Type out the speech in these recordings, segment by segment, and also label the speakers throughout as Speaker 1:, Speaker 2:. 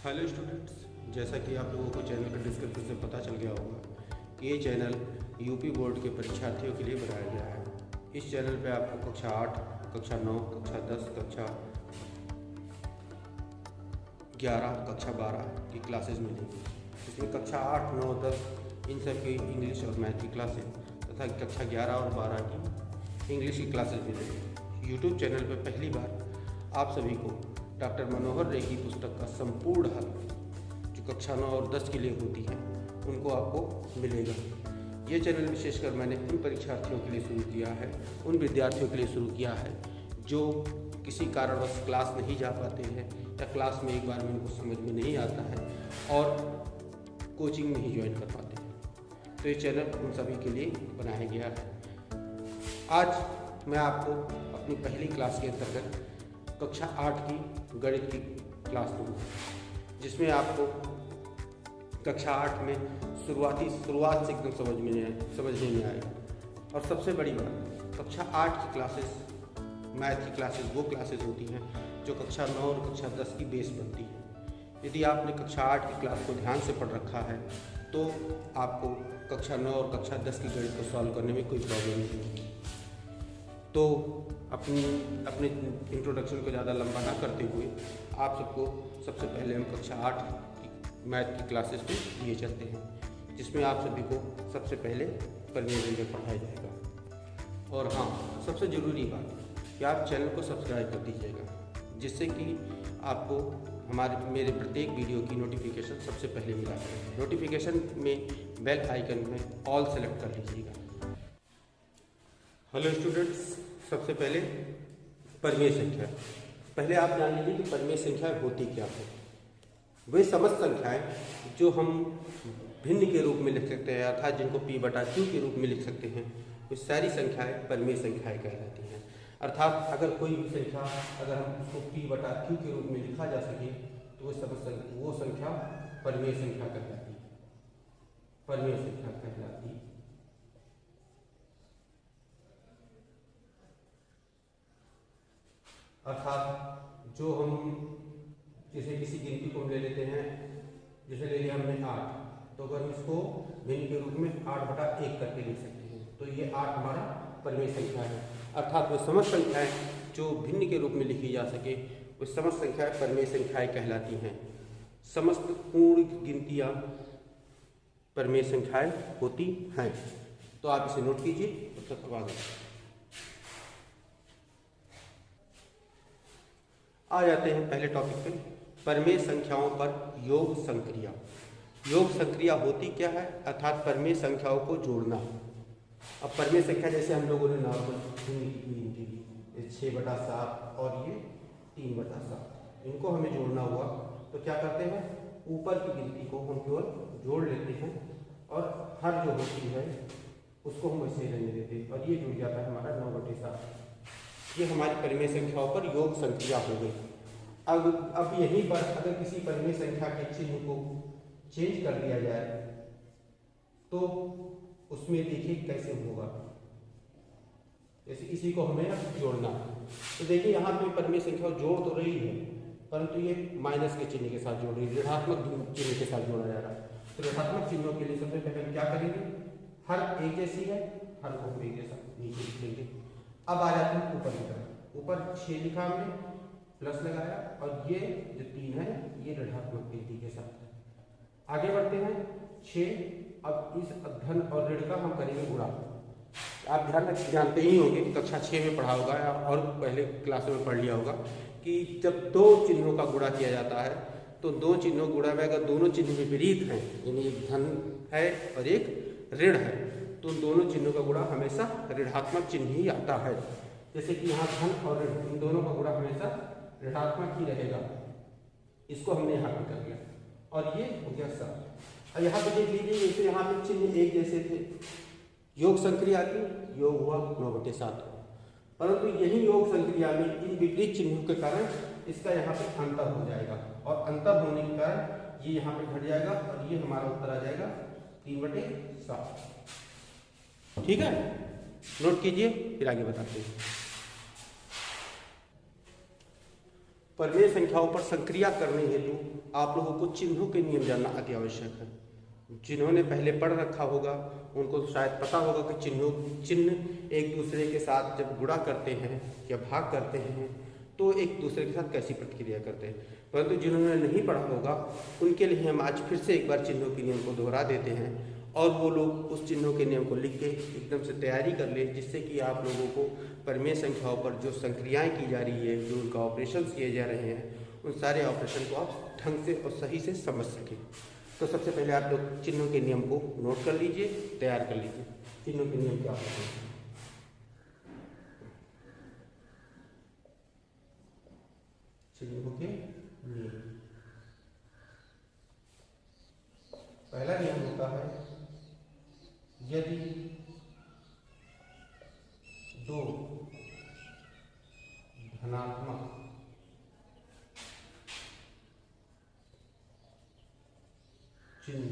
Speaker 1: Hello students, जैसा कि आप लोगों को चैनल का डिस्क्रिप्शन से पता चल गया होगा कि ये चैनल यूपी बोर्ड के परीक्षार्थियों के लिए बनाया गया है। इस चैनल पे आपको कक्षा 8, कक्षा 9, कक्षा 10, कक्षा 11, कक्षा 12 की क्लासेस मिलेंगी। इसमें कक्षा 8, 9, 10 इन सब की इंग्लिश और मैथ की क्लासेस तथा कक्षा 11 और 12 की इंग्लिश की क्लासेस मिलेंगी। यूट्यूब चैनल पर पहली बार आप सभी को डॉक्टर मनोहर रे की पुस्तक का संपूर्ण हल जो कक्षा 9 और 10 के लिए होती है उनको आपको मिलेगा। ये चैनल विशेषकर मैंने उन परीक्षार्थियों के लिए शुरू किया है, उन विद्यार्थियों के लिए शुरू किया है जो किसी कारणवश क्लास नहीं जा पाते हैं या क्लास में एक बार में उनको समझ में नहीं आता है और कोचिंग नहीं ज्वाइन कर पाते हैं। तो ये चैनल उन सभी के लिए बनाया गया है। आज मैं आपको अपनी पहली क्लास के अंतर्गत कक्षा 8 की गणित की क्लास दूँगा, जिसमें आपको कक्षा 8 में शुरुआत से एकदम समझने में आएगा। और सबसे बड़ी बात, कक्षा 8 की क्लासेस, मैथ की क्लासेस वो क्लासेस होती हैं जो कक्षा 9 और कक्षा 10 की बेस बनती है। यदि आपने कक्षा 8 की क्लास को ध्यान से पढ़ रखा है तो आपको कक्षा 9 और कक्षा 10 की गणित को सॉल्व करने में कोई प्रॉब्लम नहीं होगी। तो अपने इंट्रोडक्शन को ज़्यादा लंबा ना करते हुए आप सबको सबसे पहले हम कक्षा 8 की मैथ की क्लासेस पे लिए चलते हैं, जिसमें आप सभी को सबसे पहले परिमेय व्यंजक पढ़ाया जाएगा। और हाँ, सबसे ज़रूरी बात कि आप चैनल को सब्सक्राइब कर दीजिएगा, जिससे कि आपको मेरे प्रत्येक वीडियो की नोटिफिकेशन सबसे पहले मिला करें। नोटिफिकेशन में बेल आइकन में ऑल सेलेक्ट कर लीजिएगा। हेलो स्टूडेंट्स, सबसे पहले परिमेय संख्या। पहले आप जान लीजिए कि परिमेय संख्या होती क्या है। वे समस्त संख्याएं जो हम भिन्न के रूप में लिख सकते हैं, अर्थात जिनको p/q के रूप में लिख सकते हैं, वे सारी संख्याएं परिमेय संख्याएं कहलाती हैं। अर्थात अगर कोई भी संख्या अगर हम उसको p/q के रूप में लिखा जा सके तो वो संख्या परिमेय संख्या कहलाती है। परिमेय संख्या कहलाती है। अर्थात जो हम जैसे किसी गिनती को ले लेते हैं, जैसे ले लिया हमने 8, तो अगर हम इसको भिन्न के रूप में 8/1 करके लिख सकते हैं, तो ये 8 हमारा परिमेय संख्या है। अर्थात वो समस्त संख्याएं जो भिन्न के रूप में लिखी जा सके वो समस्त संख्याएं परिमेय संख्याएं कहलाती हैं। समस्त पूर्ण गिनतियाँ परिमेय संख्याएं होती हैं। तो आप इसे नोट कीजिए। तब तक आगे आ जाते हैं पहले टॉपिक पे, परिमेय संख्याओं पर योग संक्रिया। योग संक्रिया होती क्या है? अर्थात परिमेय संख्याओं को जोड़ना। अब परिमेय संख्या जैसे हम लोगों ने नॉर्मल गिनती की 6/7 और ये 3/7, इनको हमें जोड़ना हुआ तो क्या करते हैं, ऊपर की गिनती को हम केवल जोड़ लेते हैं और हर जो होती है उसको हम वैसे ही रहने देते हैं और ये जुड़ जाता है हमारा 9/7। ये हमारी परिमेय संख्याओं पर योग संक्रिया हो गई। अब यहीं पर अगर किसी परिमेय संख्या के चिन्ह को चेंज कर दिया जाए तो उसमें देखिए कैसे होगा। जैसे इसी को हमें जोड़ना, तो देखिए यहाँ पे परिमेय संख्या जोड़ तो रही है, परंतु ये माइनस के चिन्ह के साथ जोड़ रही है, ऋणात्मक चिन्ह के साथ जोड़ा जा रहा है। तो ऋणात्मक चिन्हों के लिए सबसे पहले हम क्या करेंगे, हर एक जैसी है, हर को एक जैसा नीचे लिखेंगे। अब आ जाते हैं ऊपर की तरफ। ऊपर 6 लिखा हमने, प्लस लगाया और ये जो 3 है ये ऋणात्मक गिनती के साथ है। आगे बढ़ते हैं 6। अब इस धन और ऋण का हम करेंगे गुणा। आप जानते ही होंगे, कक्षा 6 में पढ़ा होगा और पहले क्लास में पढ़ लिया होगा कि जब दो चिन्हों का गुणा किया जाता है तो दो चिन्हों गुणा में अगर दोनों चिन्ह विपरीत हैं, यानी एक धन है और एक ऋण है, तो दोनों चिन्हों का गुणा हमेशा ऋणात्मक चिन्ह ही आता है। जैसे कि यहाँ धन और ऋण, इन दोनों का गुणा हमेशा ऋणात्मक ही रहेगा। इसको हमने यहाँ पे कर लिया और ये हो गया 7। और यहाँ पे देख लीजिए, जैसे यहाँ पे चिन्ह एक जैसे थे, योग संक्रिया की योग हुआ 9/7, परंतु यही योग संक्रिया में इन विपरीत चिन्हों के कारण इसका यहाँ पे अंतर हो जाएगा और अंतर होने के कारण ये यहाँ पे घट जाएगा और ये हमारा उत्तर आ जाएगा 3/7। ठीक है, नोट कीजिए, फिर आगे बताते हैं। परिमेय संख्याओं पर संक्रिया करने हेतु आप लोगों को चिन्हों के नियम जानना अति आवश्यक है। जिन्होंने पहले पढ़ रखा होगा उनको तो शायद पता होगा कि चिन्ह एक दूसरे के साथ जब गुणा करते हैं या भाग करते हैं तो एक दूसरे के साथ कैसी प्रतिक्रिया करते हैं, परंतु जिन्होंने नहीं पढ़ा होगा उनके लिए हम आज फिर से एक बार चिन्हों के नियम को दोहरा देते हैं और वो लोग उस चिन्हों के नियम को लिख के एकदम से तैयारी कर ले, जिससे कि आप लोगों को परिमेय संख्याओं पर जो संक्रियाएं की जा रही है, जो उनका ऑपरेशन किए जा रहे हैं, उन सारे ऑपरेशन को आप ढंग से और सही से समझ सकें। तो सबसे पहले आप लोग चिन्हों के नियम को नोट कर लीजिए, तैयार कर लीजिए। चिन्हों के नियम क्या होते हैं? चिन्हों के नियम, पहला नियम होता है यदि दो धनात्मक चिन्ह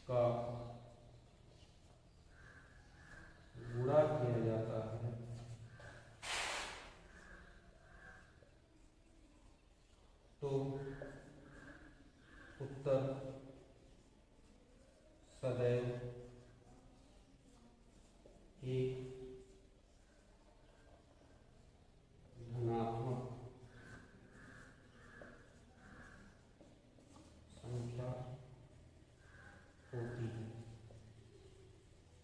Speaker 1: का गुणा किया जाता है तो उत्तर सदैव एक धनात्मक संख्या होती है।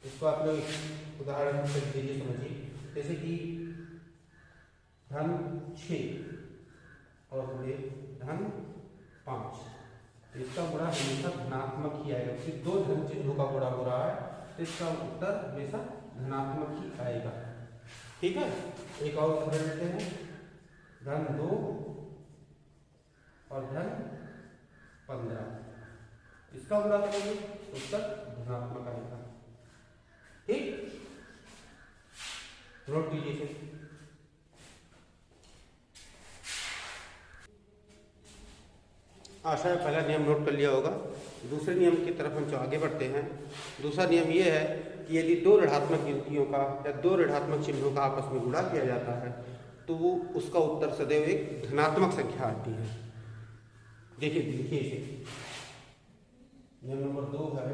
Speaker 1: इसको आप लोग उदाहरण से दीजिए, समझिए। जैसे कि धन 6 और गुणे धन 5, इसका गुणा हमेशा धनात्मक ही आएगा। सिर्फ दो धन चिन्हों का गुणा हो रहा है तो इसका उत्तर हमेशा धनात्मक ही आएगा। ठीक है, एक और उदाहरण लेते हैं, धन 2 और धन 15, इसका गुणा करेंगे उत्तर धनात्मक आएगा। ठीक, नोट कीजिए। आशा है पहला नियम नोट कर लिया होगा। दूसरे नियम की तरफ हम आगे बढ़ते हैं। दूसरा नियम ये है कि यदि दो ऋणात्मक गिनतियों का या दो ऋणात्मक चिन्हों का आपस में गुणा किया जाता है तो वो उसका उत्तर सदैव एक धनात्मक संख्या आती है। देखिए लिखिए इसे। नियम नंबर 2 है,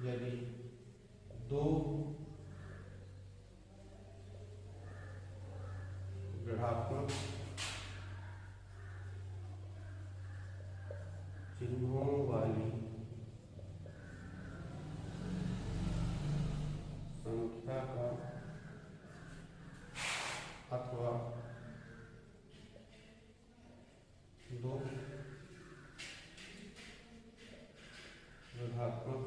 Speaker 1: यदि दो ऋणात्मक चिन्हों वाली संख्या का अथवा दो ऋणात्मक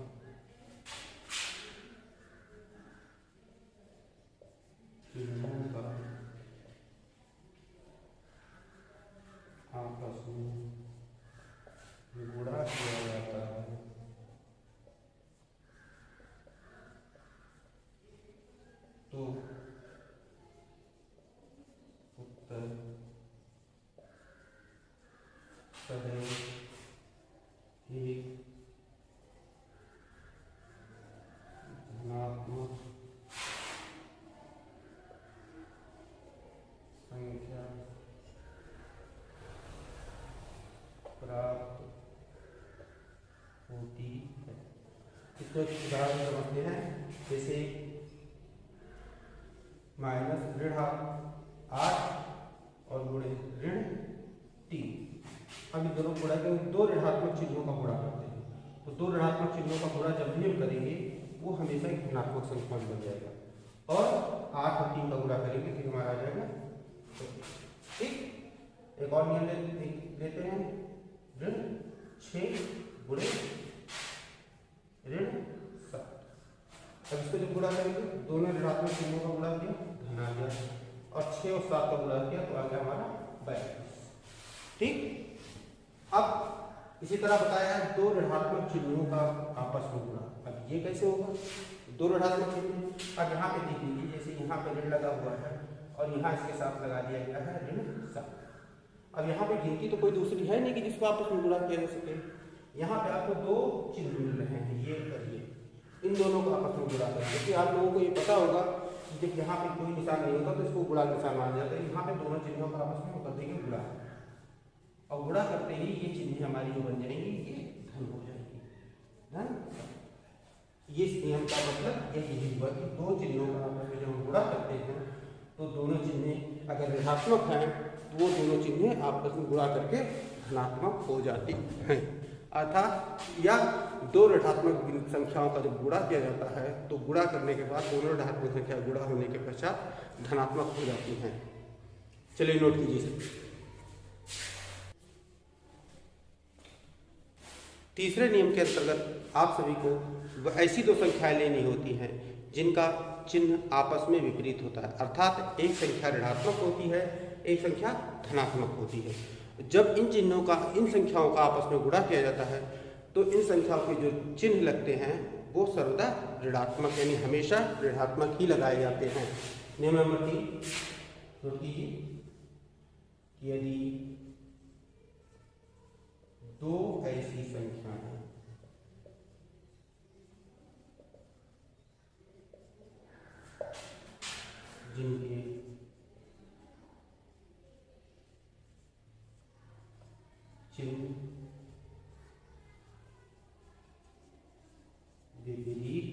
Speaker 1: चिन्हों का आपस में गुणा किया जाता है तो उत्तर सदैव एक धनात्मक संख्या प्राप्त होती है। इसको एक उदाहरण समझते हैं। जैसे माइनस ऋण 8 और गुणे ऋण 3, हम इन दोनों गुणा के दो ऋणात्मक चिन्हों का गुणा करते हैं। तो दो ऋणात्मक चिन्हों का गुणा जब भी हम करेंगे वो हमेशा एक धनात्मक संख्या बन जाएगा, और 8 और 3 का गुणा करेंगे फिर हमारा आ जाएगा। ठीक, एक और नियम लेते हैं, ऋण 6 गुणे ऋण 7। अब इसको जब गुणा करेंगे दोनों ऋणात्मक चिन्हों का गुणा किया, धन आ गया, और 6 और 7 का गुणा किया तो आ गया हमारा 42। ठीक, अब इसी तरह बताया है दो ऋणात्मक चिन्हों का आपस में गुणा। अब ये कैसे होगा? दो ऋणात्मक चिन्ह, अब यहाँ पे देख लीजिए, जैसे यहाँ पे ऋण लगा हुआ है और यहाँ इसके साथ लगा दिया गया है ऋण 7। अब यहाँ पे गिनती तो कोई दूसरी है नहीं कि जिसको आपस में गुणा किया जा सके। यहाँ पे आपको दो चिन्ह मिल रहे हैं, ये और ये, इन दोनों को आपस में गुणा करें। क्योंकि आप लोगों को ये पता होगा देखिए यहाँ पे कोई निशान नहीं होता तो इसको गुणा निशान माना जाता है। यहाँ पे दोनों चिन्हों पर आपस में कर देंगे गुणा, और गुणा करते ही ये चिन्ह हमारी जो बन जाएंगी ये धन हो जाएगी, धन। ये इस नियम का मतलब यही हुआ कि दो चिन्हों का आपस में जब हम गुणा करते हैं तो दोनों चिन्ह अगर ऋणात्मक हैं तो वो दोनों चिन्ह आपस में गुणा करके धनात्मक हो जाती हैं। अर्थात या दो ऋणात्मक संख्याओं का जब गुणा किया जाता है तो गुणा करने के बाद दोनों ऋणात्मक संख्या गुणा होने के पश्चात धनात्मक हो जाती हैं। चलिए नोट कीजिए। तीसरे नियम के अंतर्गत आप सभी को ऐसी दो संख्याएं लेनी होती हैं जिनका चिन्ह आपस में विपरीत होता है, अर्थात एक संख्या ऋणात्मक होती है, एक संख्या धनात्मक होती है। जब इन चिन्हों का, इन संख्याओं का आपस में गुणा किया जाता है तो इन संख्याओं के जो चिन्ह लगते हैं वो सर्वदा ऋणात्मक यानी हमेशा ऋणात्मक ही लगाए जाते हैं। नियम नंबर 3 नोट कीजिए। यदि दो ऐसी संख्याएं जिनके चिन्ह विपरीत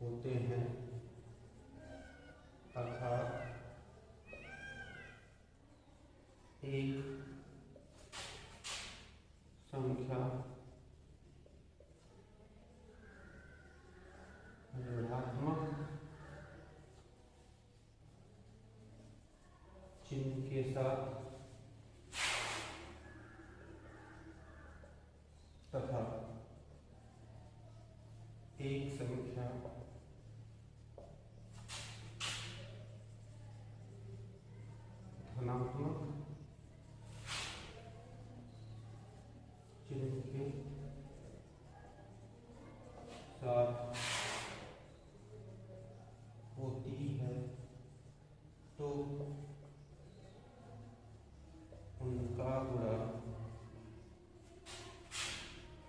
Speaker 1: होते हैं अर्थात एक संख्या ऋणात्मक चिन्ह के साथ तथा एक संख्या धनात्मक चिन्ह के साथ होती है तो उनका गुणा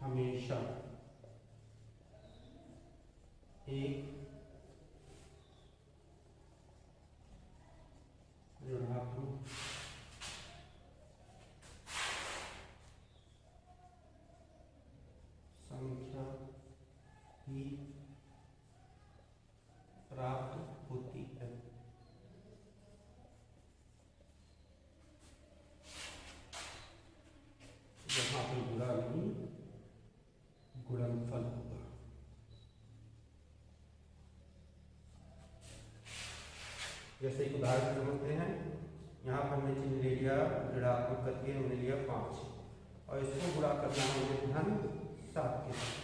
Speaker 1: हमेशा एक ऋणात्मक संख्या ही प्राप्त होती है। यहाँ पे गुणा नहीं गुणनफल होगा। जैसे एक उदाहरण समझते हैं। यहाँ पर हमने चिन्ह ले लिया ऋणात्मक करके हमने लिया 5 और इसको गुणा करना हमने धन 7 के साथ।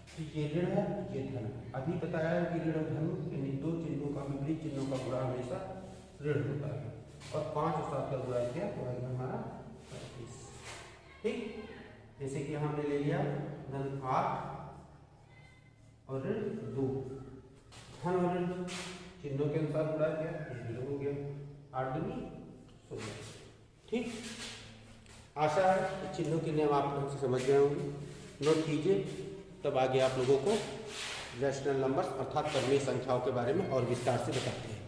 Speaker 1: तो ये ऋण है, ये धन। अभी बताया है कि ऋण धन यानी दो चिन्हों का विपरीत चिन्हों का गुणा हमेशा ऋण होता है। और 5 और 7 का गुणा किया तो आएगा हमारा 35। ठीक, जैसे कि हमने ले लिया धन 8 और ऋण 2। धन और ऋण चिन्हों के अनुसार गुणा किया, ये हो गया 8 दूनी 16। ठीक, आशा है कि चिन्हों के नियम आप लोग समझ गए होंगे। नोट कीजिए, तब आगे आप लोगों को रैशनल नंबर्स अर्थात परिमेय संख्याओं के बारे में और विस्तार से बताते हैं।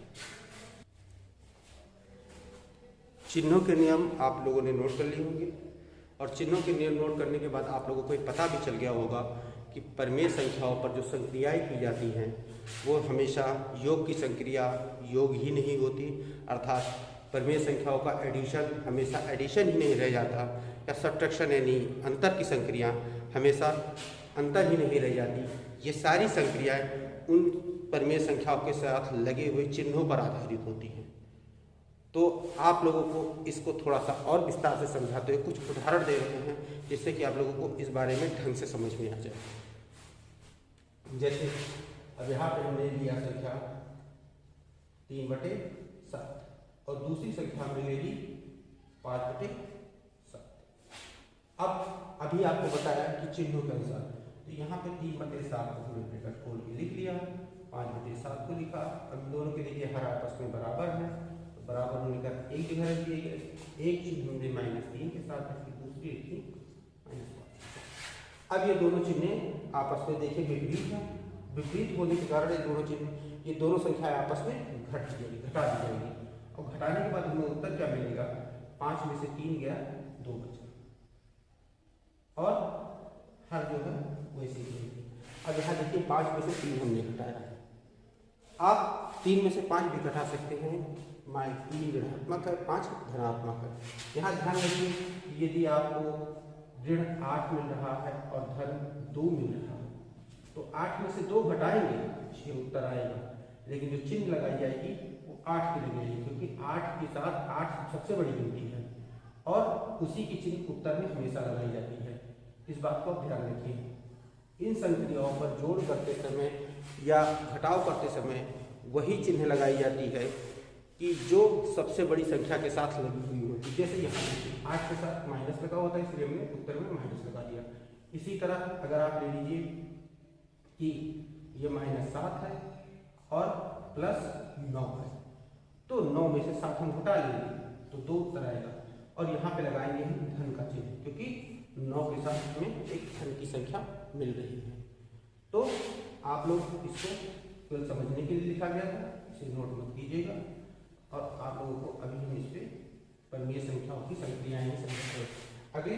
Speaker 1: चिन्हों के नियम आप लोगों ने नोट कर लिए होंगे और चिन्हों के नियम नोट करने के बाद आप लोगों को पता भी चल गया होगा कि परिमेय संख्याओं पर जो संक्रियाएं की जाती हैं वो हमेशा योग की संक्रिया योग ही नहीं होती, अर्थात परिमेय संख्याओं का एडिशन हमेशा एडिशन ही नहीं रह जाता, या सब्ट्रैक्शन यानी अंतर की संक्रिया हमेशा अंतर ही नहीं रह जाती। ये सारी संक्रियाएं उन परिमेय संख्याओं के साथ लगे हुए चिन्हों पर आधारित होती हैं। तो आप लोगों को इसको थोड़ा सा और विस्तार से समझाते हुए कुछ उदाहरण दे रहे हैं जिससे कि आप लोगों को इस बारे में ढंग से समझ में आ जाए। जैसे अब यहाँ पे हमने लिया संख्या 3/7 और दूसरी संख्या हमने ले ली 5/7। अब अभी आपको बताया कि चिन्हों के अनुसार, तो यहाँ पे 3/7 को हमने ब्रैकेट खोल के लिख लिया, 5/7 को लिखा। अब दोनों के देखिए हर आपस में बराबर है, तो बराबर होने का एक जगह रख दिए गए। एक चीज हमने -3 के साथ रखी, दूसरी रखी -5। अब ये दोनों चिन्ह आपस में देखिए विपरीत है, विपरीत होने के कारण ये दोनों संख्याएं आपस में घटा दी जाएगी। और घटाने के बाद हमें उत्तर क्या मिलेगा, 5 में से 3 गया, 2 बचा, और हर जो है वैसे ही। अब यहाँ देखिए 5 में से 3 हमने घटाया, आप 3 में से 5 भी घटा सकते हैं। 3 ऋणात्मक है, 5 धनात्मक है। यहाँ ध्यान रखिए यदि आपको ऋण 8 मिल रहा है और धन 2 मिल रहा है तो 8 में से 2 घटाएंगे, 6 उत्तर आएगा। लेकिन जो चिन्ह लगाई जाएगी वो 8 की लगेगी, क्योंकि 8 के साथ 8 सबसे बड़ी गिनती है और उसी की चिन्ह उत्तर में हमेशा लगाई जाती है। इस बात को आप ध्यान रखिए। इन संक्रियाओं पर जोड़ करते समय या घटाव करते समय वही चिन्ह लगाई जाती है कि जो सबसे बड़ी संख्या के साथ लगी हुई होती है। जैसे यहाँ 8 के साथ माइनस लगा होता है, इसलिए हमने उत्तर में माइनस लगा दिया। इसी तरह अगर आप ले लीजिए कि ये -7 है और +9 है, तो 9 में से 7 हम घटा लेंगे तो 2 उत्तर आएगा। और यहाँ पे लगाएंगे हम धन का चिन्ह, क्योंकि 9 के साथ हमें एक धन की संख्या मिल रही है। तो आप लोग इसको केवल समझने के लिए लिखा गया था, इसे नोट मत कीजिएगा। और आप लोगों को अभी हम इस पे परिमेय संख्याओं की संक्रियाएं समझते हैं। अगला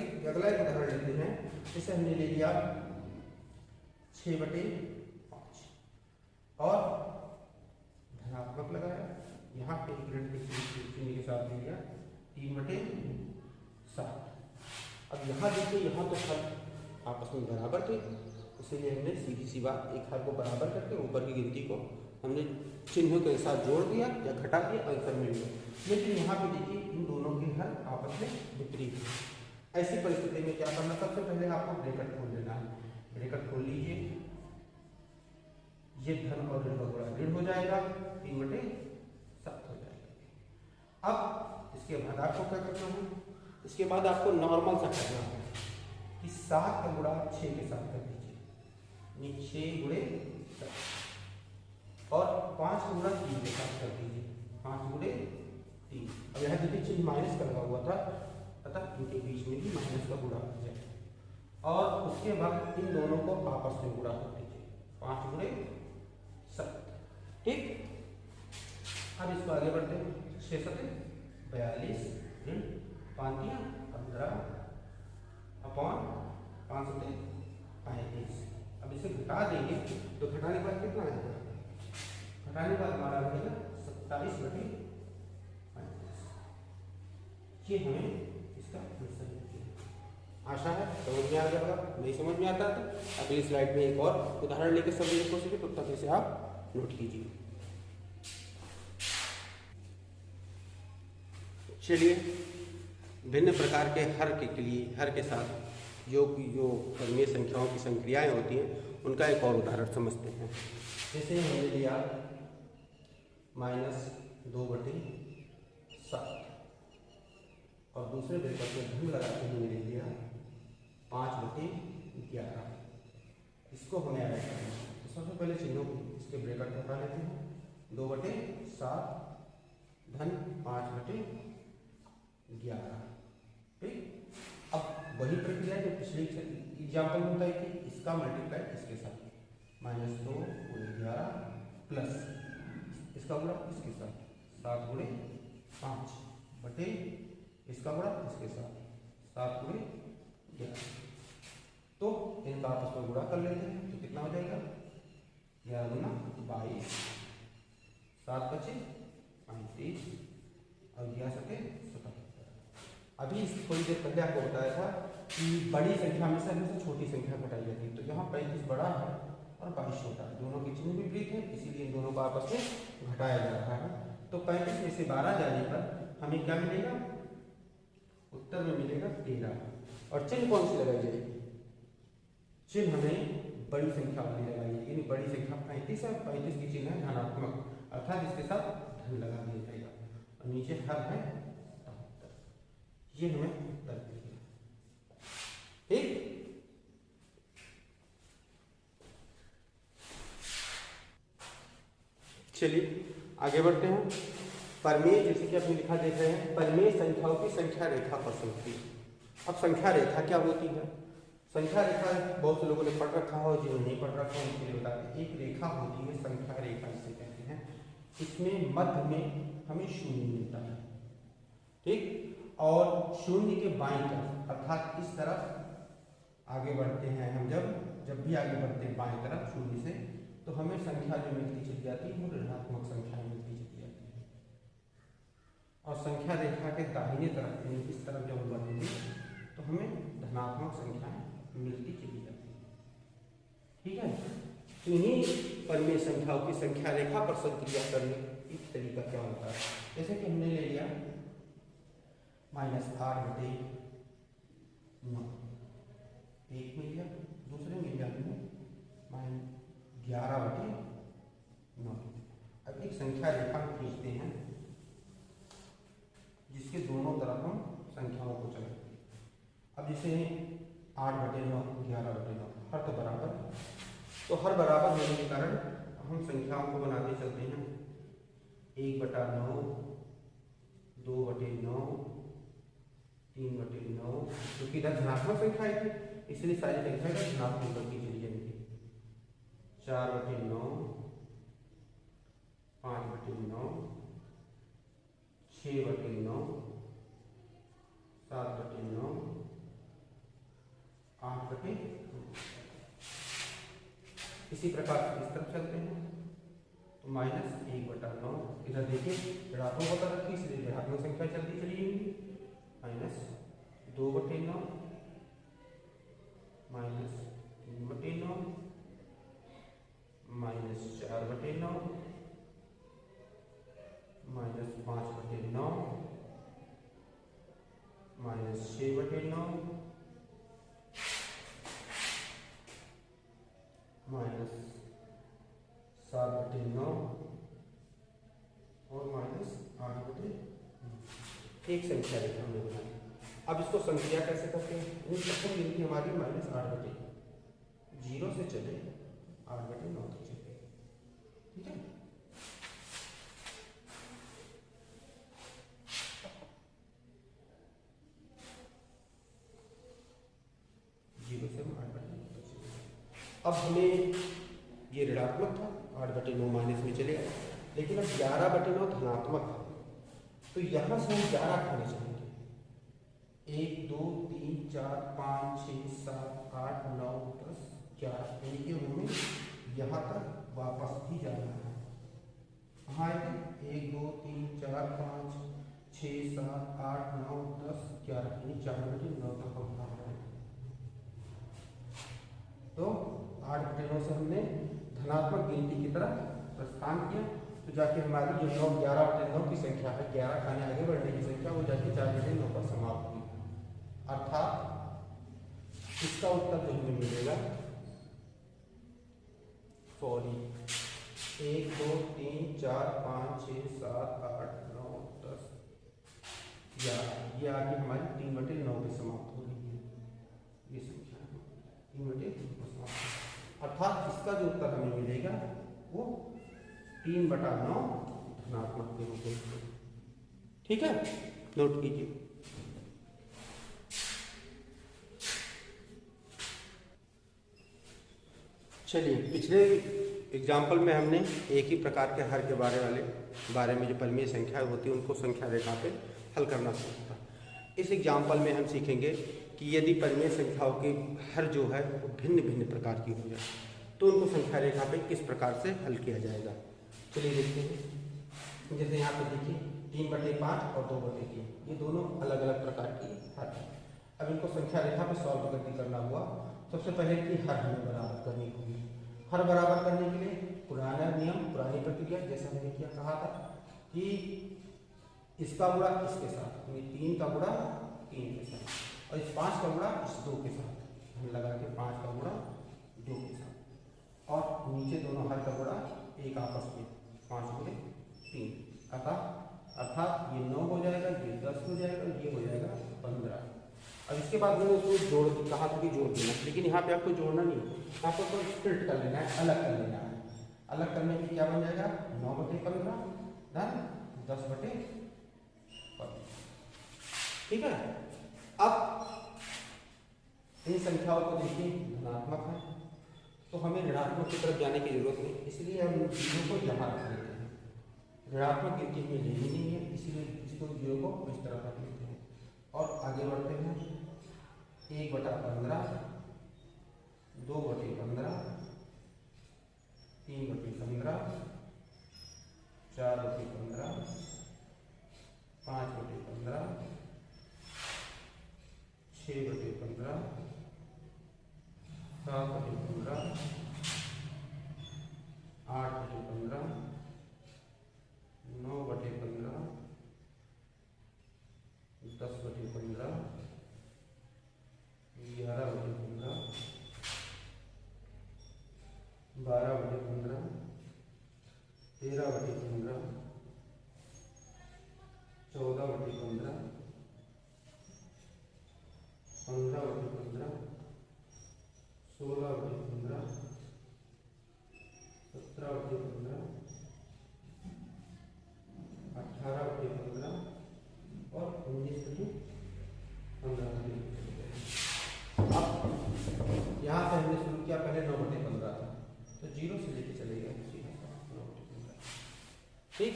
Speaker 1: एक उदाहरण लेते हैं। जैसे हमने ले लिया 6/5 और धनात्मक लगाया, यहाँ पे एक ऋण चिन्ह के साथ ले लिया 3/7। अब यहाँ देखिए, यहाँ तो हर आपस में बराबर थे, इसीलिए हमने सीधी सी बात एक हर को बराबर करके ऊपर की गिनती को हमने चिन्हों के साथ जोड़ दिया या घटा दिया, आंसर मिल गया। लेकिन यहाँ पे देखिए इन दोनों के हर आपस में विपरीत है। ऐसी परिस्थिति में क्या करना, सबसे पहले आपको ब्रैकेट खोल लेना है। ब्रैकेट खोल लीजिए, ये धन और ऋण का गुणा ऋण हो जाएगा, 3/7 हो जाएगा। अब इसके बाद आपको क्या करना है, इसके बाद आपको नॉर्मल सा करना है कि 7 का गुणा 6 के साथ कर दीजिए, 6 गुणे 7, और 5 का गुणा 3 के साथ कर दीजिए, 5 गुणे 3। अब यहाँ देखिए चिन्ह माइनस का लगा हुआ था, अतः इनके बीच में भी माइनस का गुणा हो जाए। और उसके बाद इन दोनों को आपस में गुणा कर दीजिए, 5 गुणे 7। ठीक, अब इसको आगे बढ़ते हैं। 6 7 42 ऋण 5 15 अपॉन 5 7 35। अब इसे घटा देंगे तो घटाने के बाद कितना आएगा, घटाने का हमारा बनेगा 27/35। ये हमें इसका आंसर मिलेगा। आशा है समझ में आ गया होगा। नहीं समझ में आता तो अगली स्लाइड में एक और उदाहरण लेकर समझने की कोशिश करें, तब तक इसे आप नोट कीजिए। चलिए, भिन्न प्रकार के हर के लिए, हर के साथ जो परिमेय संख्याओं की संक्रियाएं होती हैं उनका एक और उदाहरण समझते हैं। जैसे हमने लिया -2/7 और दूसरे ब्रैकेट में धन लगा के हमने ले लिया 5/11। इसको हमें ऐड करना है। तो सबसे पहले चिन्हों को इसके ब्रैकेट हटा लेते हैं। 2/7 धन 5/11। ठीक, अब वही प्रक्रिया जो पिछले एग्जाम्पल में बताई थी, इसका मल्टीप्लाई इसके साथ, -2 × 11 प्लस इसका गुणा इसके साथ 7 × 5 बटे इसका गुणा इसके साथ 7 × 11। तो इनका आपस में गुणा कर लेते हैं तो कितना हो जाएगा, 11 × 22, 7 बचे 35 और 11 सके 77। अभी थोड़ी देर पहले आपको बताया था कि बड़ी संख्या में से छोटी संख्या घटाई जाती है। तो यहाँ 35 बड़ा है और 22 छोटा है, दोनों के चिन्ह विपरीत है, इसीलिए इन दोनों को आपस में घटाया जा रहा है। तो 35 में से 12 जाने पर हमें क्या मिलेगा, उत्तर में मिलेगा 13। और चिन्ह कौन सी लगाई जाएगी, चिन्ह हमें बड़ी संख्या वाली लगाई जाएगी, यानी बड़ी संख्या 35 है, 35 की चिन्ह है धनात्मक, अर्थात इसके साथ धन लगा दिया जाएगा। और नीचे हर है 73। ये हमें उत्तर मिलेगा। ठीक, चलिए आगे बढ़ते हैं। परिमेय, जैसे कि आपने लिखा देख रहे हैं, परिमेय संख्याओं की संख्या रेखा पर संक्रिया। अब संख्या रेखा क्या होती है, संख्या रेखा बहुत से लोगों ने पढ़ रखा हो, जिन्होंने नहीं पढ़ रखा हो उनके लिए बताते हैं। एक रेखा होती है संख्या रेखा जिसे कहते हैं, इसमें मध्य में हमें शून्य मिलता है, ठीक। और शून्य के बाईं तरफ अर्थात इस तरफ आगे बढ़ते हैं हम, जब भी आगे बढ़ते हैं बाईं तरफ शून्य से, तो हमें संख्या जो मिलती चली जाती है वो ऋणात्मक संख्या मिलती चली जाती है। और संख्या रेखा के दाहिने तरफ यानी इस तरफ जब बढ़ेंगे तो हमें धनात्मक संख्याएं मिलती चली जाती है, ठीक है। तो इन्हीं परिमेय संख्याओं की संख्या रेखा पर संक्रिया करने की तरीका क्या होता है। जैसे कि हमने ले लिया -8/9, एक मिल गया, दूसरे मिल गया हमें -11/9। अब एक संख्या रेखा खींचते हैं जिसके दोनों तरफ हम संख्याओं को चलाते हैं। अब जैसे 8/9, 11/9 हर तो बराबर, तो हर बराबर होने के कारण हम संख्याओं को बनाते चलते हैं। 1/9, 2/9, 3/9, क्योंकि इधर धनात्मक संख्या है इसलिए सारी संख्या का धनात्मक करके चली जाएगी। 4/9, 5/9, 6/9, 7/9, 8/9। इसी प्रकार से इस तरफ चलते हैं तो -1/9, इधर देखिए ऋणात्मक बता रखी इसलिए ऋणात्मक संख्या चलती चली जाएगी। -2/9, -3/9, -4/9, -5/9, -6/9, -7/9 और -8/9। एक संख्या रेखा हमने बनाई। अब इसको संख्या कैसे करते हैं। प्रथम गिनती हमारी -8/9, 0 से चले 8/9 तक चले, ठीक है। अब हमें ये ऋणात्मक था, 8/9 माइनस में चले गए, लेकिन अब 11/9 धनात्मक है, तो यहाँ से हम 11 खाने चलेंगे। 1 2 3 4 5 6 7 8 9 10 11, यानी कि हमें यहाँ तक वापस भी जाना है। कहाँ आएंगे 1 2 3 4 5 6 7 8 9 10 11, यानी 4/9 तक हम आ रहे हैं। तो 8/9 से हमने धनात्मक गिनती की तरफ प्रस्थान किया, तो जाके हमारी जो 11/9 की संख्या है, 11 खाने आगे बढ़ने की संख्या, वो जाके 4/9 पर समाप्त हुई। अर्थात इसका उत्तर जो हमें मिलेगा, सॉरी 1 2 3 4 5 6 7 8 9 10 11, ये आगे हमारी 3/9 पे समाप्त हो रही है। ये संख्या 3/9 पर समाप्त, अर्थात इसका जो उत्तर हमें मिलेगा वो 3/9 धनात्मक के रूप में, ठीक है। नोट कीजिए। चलिए, पिछले एग्जाम्पल में हमने एक ही प्रकार के हर के बारे में जो परिमेय संख्या होती है उनको संख्या रेखा पे हल करना सीखा। इस एग्जाम्पल में हम सीखेंगे कि यदि परिमेय संख्याओं की हर जो है वो भिन्न भिन्न प्रकार की हो जाए तो उनको संख्या रेखा पे किस प्रकार से हल किया जाएगा। चलिए देखते हैं। जैसे यहाँ पे देखिए 3/5 और 2/3, ये दोनों अलग अलग प्रकार की हर है। अब इनको संख्या रेखा पे सॉल्व करना हुआ, सबसे पहले कि हर हमें बराबर करनी होगी। हर बराबर करने के लिए पुराना नियम, पुरानी प्रक्रिया जैसा मैंने क्या कहा था कि इसका गुणा इसके साथ, 3 का गुणा 3 के साथ, और इस 5 का गुणा इस 2 के साथ, हम लगा के 5 का गुणा 2 के साथ, और नीचे दोनों हर का गुणा एक आपस में 5 गुणे 3, अर्थात ये 9 हो जाएगा, ये 10 हो जाएगा, ये हो जाएगा 15। अब इसके बाद मैंने उसको जोड़ कहा था कि जोड़ देना, लेकिन यहाँ पे आपको जोड़ना नहीं है, आपको तो स्प्लिट कर लेना है, अलग कर लेना है। अलग करने में क्या बन जाएगा 9/15 धन 10/15, ठीक है। अब इन संख्याओं को देखिए धनात्मक है, तो हमें ऋणात्मक की तरफ जाने की जरूरत नहीं, इसलिए हम चीज़ों को यहाँ रख लेते हैं। ऋणात्मक गिनती हमें लेनी नहीं है, इसलिए इसको 0 को इस तरफ रख लेते हैं और आगे बढ़ते हैं। 1/15, 2/15, 3/15, 4/15, 5/15, 6/15, 7/15, 8/15, 9/15, 10/15, 11/15, 12/15, 13/15, 14/15, 15/15, 16/15, 17/15, 18/15 और 19/15। अब यहाँ से हमने शुरू किया, पहले 9/15 था, तो 0 से लेके चले गए 9/15। ठीक,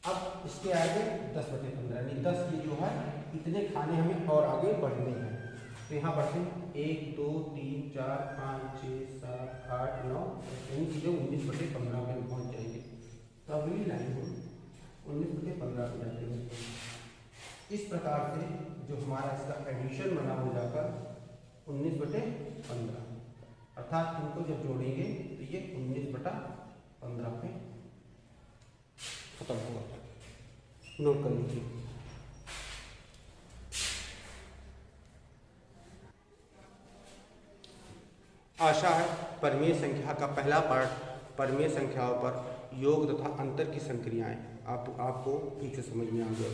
Speaker 1: अब इसके आगे 10/15, यानी 10 ये जो है इतने खाने हमें और आगे बढ़ने हैं। तो यहाँ बढ़ते हैं 1 2 3 4 5 6 7 8 9, यानी सीधे 19/15 में हम पहुँच जाएंगे। तो अगली लाइन में 19/15 पे जाते हैं। इस प्रकार से जो हमारा इसका एडिशन बना हो जाकर 19/15, अर्थात इनको जब जोड़ेंगे तो ये 19/15 पे खत्म होगा। नोट कर लीजिए। आशा है परिमेय संख्या का पहला पार्ट, परिमेय संख्याओं पर योग तथा अंतर की संक्रियाएं आपको ठीक से समझ में आ गया।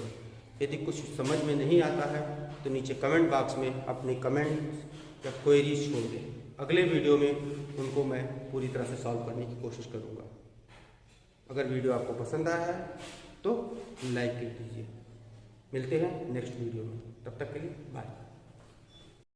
Speaker 1: यदि कुछ समझ में नहीं आता है तो नीचे कमेंट बॉक्स में अपने कमेंट्स या क्वेरीज छोड़ दें। अगले वीडियो में उनको मैं पूरी तरह से सॉल्व करने की कोशिश करूँगा। अगर वीडियो आपको पसंद आया है तो लाइक कर दीजिए। मिलते हैं नेक्स्ट वीडियो में, तब तक के लिए बाय।